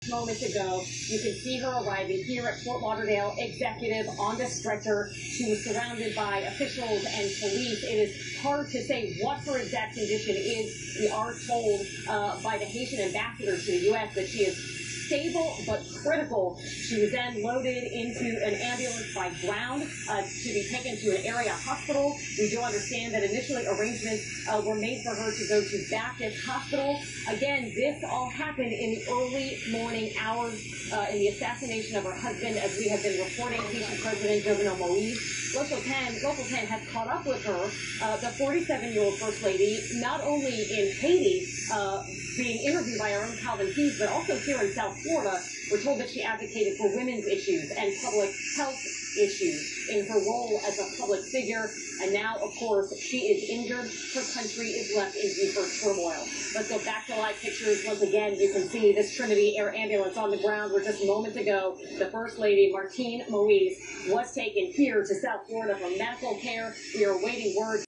Moments ago, you can see her arriving here at Fort Lauderdale Executive on the stretcher. She was surrounded by officials and police. It is hard to say what her exact condition is. We are told by the Haitian ambassador to the U.S. that she is stable but critical. She was then loaded into an ambulance by ground to be taken to an area hospital. We do understand that initially arrangements were made for her to go to Baptist Hospital. Again, this all happened in the early morning hours in the assassination of her husband, as we have been reporting. Haitian President Jovenel Moise. Local 10 has caught up with her, the 47-year-old First Lady, not only in Haiti, being interviewed by our own Calvin Keys, but also here in South Florida. We're told that she advocated for women's issues and public health issues in her role as a public figure. And now, of course, she is injured. Her country is left in deeper turmoil. Let's go back to live pictures. Once again, you can see this Trinity Air ambulance on the ground where just moments ago, the First Lady, Martine Moise, was taken here to South Florida for medical care. We are awaiting word